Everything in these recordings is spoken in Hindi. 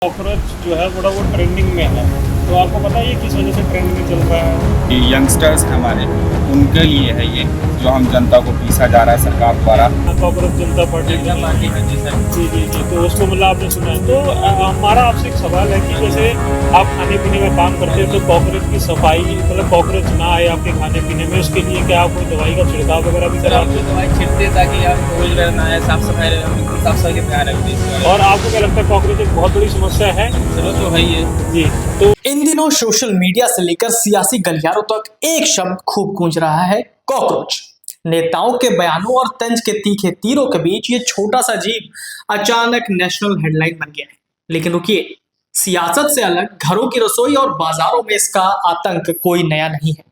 कॉकरोच जो है बड़ा वो ट्रेंडिंग में है। तो आपको पता है ये किस वजह से ट्रेंड में चल रहा है? ये यंगस्टर्स हमारे उनके लिए है ये, जो हम जनता को पीसा जा रहा है सरकार द्वारा। कॉकरोच जनता पार्टी है जी सर। जी, तो उसको मतलब आपने सुना है। तो हमारा आपसे एक सवाल है कि जैसे आप खाने पीने का काम करते हैं तो कॉकरोच की सफाई मतलब कॉकरोच ना आए आपके खाने पीने में, उसके लिए क्या आप कोई दवाई का छिड़काव वगैरह भी सर हम कराते तो दवाई छिड़कते हैं ताकि आप कोविड रहना है, साफ सफाई रहे, हम बिल्कुल साफ सफाई का ध्यान रखते हैं। हैं? और आपको क्या लगता है कॉकरोच एक बहुत बड़ी समस्या है? चलो तो है ही है जी। तो इन दिनों सोशल मीडिया से लेकर सियासी गलियारों तक एक शब्द खूब गूंज रहा है, कॉकरोच। नेताओं के बयानों और तंज के तीखे तीरों के बीच ये छोटा सा जीव अचानक नेशनल हेडलाइन बन गया है। लेकिन रुकिए, सियासत से अलग घरों की रसोई और बाजारों में इसका आतंक कोई नया नहीं है।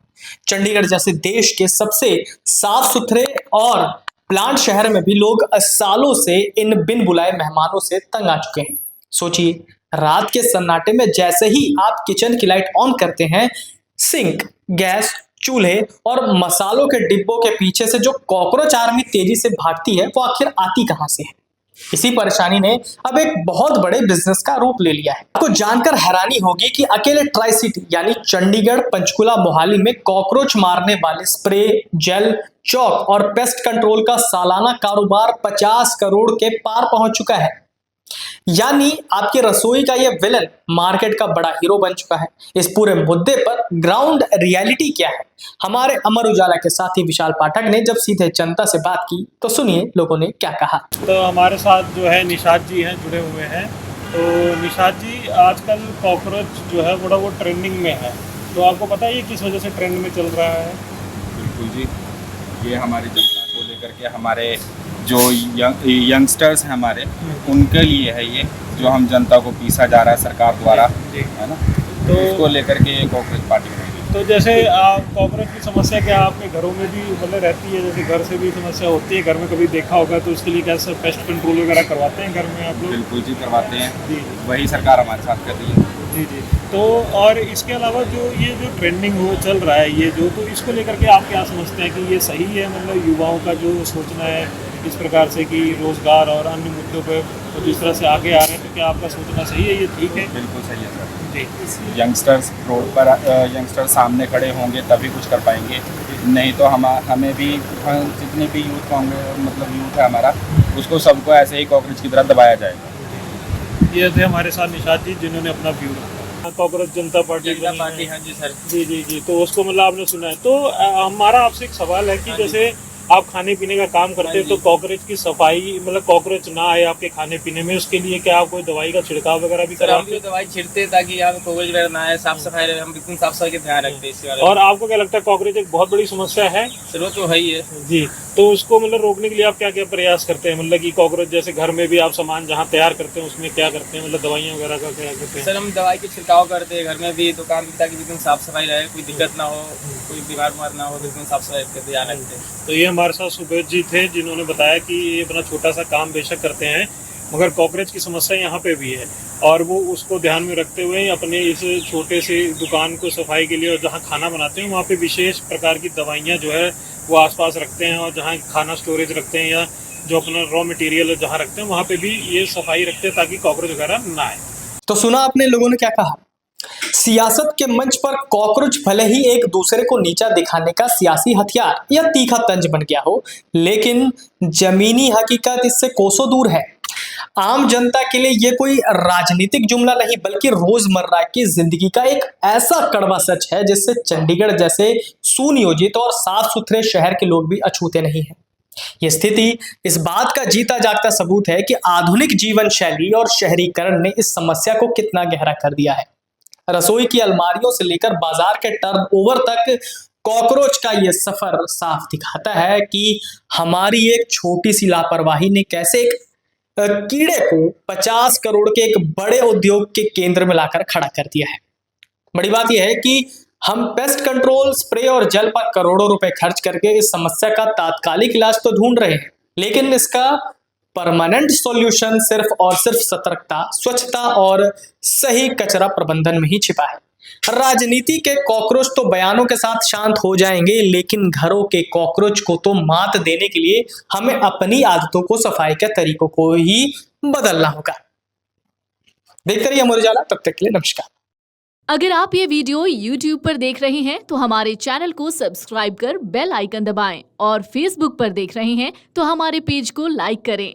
चंडीगढ़ जैसे देश के सबसे साफ सुथरे और प्लांट शहर में भी लोग सालों से इन बिन बुलाए मेहमानों से तंग आ चुके हैं। सोचिए, रात के सन्नाटे में जैसे ही आप किचन की लाइट ऑन करते हैं, सिंक, गैस, चूल्हे और मसालों के डिब्बों के पीछे से जो कॉकरोच आर्मी तेजी से भागती है, वो आखिर आती कहां से है? इसी परेशानी ने अब एक बहुत बड़े बिजनेस का रूप ले लिया है। आपको जानकर हैरानी होगी कि अकेले ट्राई सिटी यानी चंडीगढ़, पंचकुला, मोहाली में कॉकरोच मारने वाले स्प्रे, जेल, चौक और पेस्ट कंट्रोल का सालाना कारोबार 50 करोड़ के पार पहुंच चुका है। यानी आपकी रसोई का यह विलन मार्केट का बड़ा हीरो बन चुका है। इस पूरे मुद्दे पर ग्राउंड रियलिटी क्या है, हमारे अमर उजाला के साथी विशाल पाठक ने जब सीधे जनता से बात की तो सुनिए लोगों ने क्या कहा। तो हमारे साथ जो है निशात जी हैं, जुड़े हुए हैं। तो निशात जी, आजकल कॉकरोच जो है बड़ा वो ट्रेंडिंग में है। तो आपको पता है ये किस वजह से ट्रेंड में चल रहा है? बिल्कुल जी। ये हमारी जनता को लेकर के, हमारे जो यंगस्टर्स हैं हमारे, उनके लिए है ये, जो हम जनता को पीसा जा रहा है सरकार द्वारा, जी। है ना। तो उसको लेकर के ये कॉकरोच पार्टी बनाई गई। तो जैसे कॉकरोच की समस्या क्या आपके घरों में भी मतलब रहती है? जैसे घर से भी समस्या होती है, घर में कभी देखा होगा, तो उसके लिए क्या सब पेस्ट कंट्रोल वगैरह करवाते हैं घर में आप लोग? बिल्कुल जी, करवाते हैं। जी वही सरकार हमारे साथ कर रही है। जी। तो और इसके अलावा ये जो ट्रेंडिंग हो चल रहा है ये जो, तो इसको लेकर के आप क्या समझते हैं कि ये सही है? मतलब युवाओं का जो सोचना है इस प्रकार से कि रोजगार और अन्य मुद्दों पर तो जिस तरह से आगे आ रहे हैं, तो क्या आपका सोचना सही है, ये ठीक है? बिल्कुल सही है सर। जी यंगस्टर्स रोड पर, यंगस्टर्स सामने खड़े होंगे तभी कुछ कर पाएंगे, नहीं तो हमें भी, जितने भी यूथ होंगे, मतलब यूथ है हमारा, उसको सबको ऐसे ही कॉकरोच की तरह दबाया जाएगा। ये थे हमारे साथ निशात जी, जिन्होंने अपना व्यू रखा। कॉकरोच जनता पार्टी हाँ जी सर। जी, तो उसको मतलब आपने सुना है। तो हमारा आपसे एक सवाल है कि जैसे आप खाने पीने का काम करते हैं तो कॉकरोच की सफाई मतलब कॉकरोच ना आए आपके खाने पीने में, उसके लिए क्या आप कोई दवाई का छिड़काव वगैरह भी सर हम कराते तो दवाई छिड़कते हैं ताकि आप कोविड रहना है, साफ सफाई रहे, हम बिल्कुल साफ सफाई का ध्यान रखते हैं इसके बारे हैं? में। और आपको क्या लगता है कॉकरोच एक बहुत बड़ी समस्या है? चलो तो है ही है जी। तो उसको मतलब रोकने के लिए आप क्या क्या प्रयास करते हैं? मतलब कि कॉकरोच जैसे घर में भी आप सामान जहाँ तैयार करते हैं उसमें क्या करते हैं, मतलब दवाइयाँ वगैरह का क्या करते हैं? सर हम दवाई के छिड़काव करते हैं घर में भी, दुकान भी, ताकि बिल्कुल साफ सफाई रहे, कोई दिक्कत ना हो, कोई बीमार ना हो, बिल्कुल साफ सफाई का ध्यान रखते हैं। तो ये हमारे साथ सुबोध जी थे, जिन्होंने बताया कि ये अपना छोटा सा काम बेशक करते हैं, मगर कॉकरोच की समस्या यहाँ पे भी है, और वो उसको ध्यान में रखते हुए अपने इस छोटे से दुकान को सफाई के लिए और जहाँ खाना बनाते हैं वहाँ पे विशेष प्रकार की दवाइयाँ जो है वो आसपास रखते हैं, और जहाँ खाना स्टोरेज रखते हैं या जो अपना रॉ मटेरियल जहाँ रखते हैं वहाँ पे भी ये सफाई रखते हैं ताकि कॉकरोच वगैरह ना आए। तो सुना आपने लोगों ने क्या कहा। सियासत के मंच पर कॉकरोच भले ही एक दूसरे को नीचा दिखाने का सियासी हथियार या तीखा तंज बन गया हो, लेकिन जमीनी हकीकत इससे कोसों दूर है। आम जनता के लिए ये कोई राजनीतिक जुमला नहीं, बल्कि रोजमर्रा की जिंदगी का एक ऐसा कड़वा सच है जिससे चंडीगढ़ जैसे सुनियोजित और साफ सुथरे शहर के लोग भी अछूते नहीं हैं। ये स्थिति इस बात का जीता जागता सबूत है कि आधुनिक जीवन शैली और शहरीकरण ने इस समस्या को कितना गहरा कर दिया है। रसोई की अलमारियों से लेकर बाजार के टर्नओवर तक कॉकरोच का यह सफर साफ दिखाता है कि हमारी एक छोटी सी लापरवाही ने कैसे एक कीड़े को 50 करोड़ के एक बड़े उद्योग के केंद्र में लाकर खड़ा कर दिया है। बड़ी बात यह है कि हम पेस्ट कंट्रोल, स्प्रे और जल पर करोड़ों रुपए खर्च करके इस समस्या का तात्कालिक इलाज तो ढूंढ रहे हैं, लेकिन इसका परमानेंट सॉल्यूशन सिर्फ और सिर्फ सतर्कता, स्वच्छता और सही कचरा प्रबंधन में ही छिपा है। राजनीति के कॉकरोच तो बयानों के साथ शांत हो जाएंगे, लेकिन घरों के कॉकरोच को तो मात देने के लिए हमें अपनी आदतों को, सफाई के तरीकों को ही बदलना होगा। देखते रहिए अमर उजाला, तब तक के लिए नमस्कार। अगर आप ये वीडियो YouTube पर देख रहे हैं तो हमारे चैनल को सब्सक्राइब कर बेल आइकन दबाएं और Facebook पर देख रहे हैं तो हमारे पेज को लाइक करें।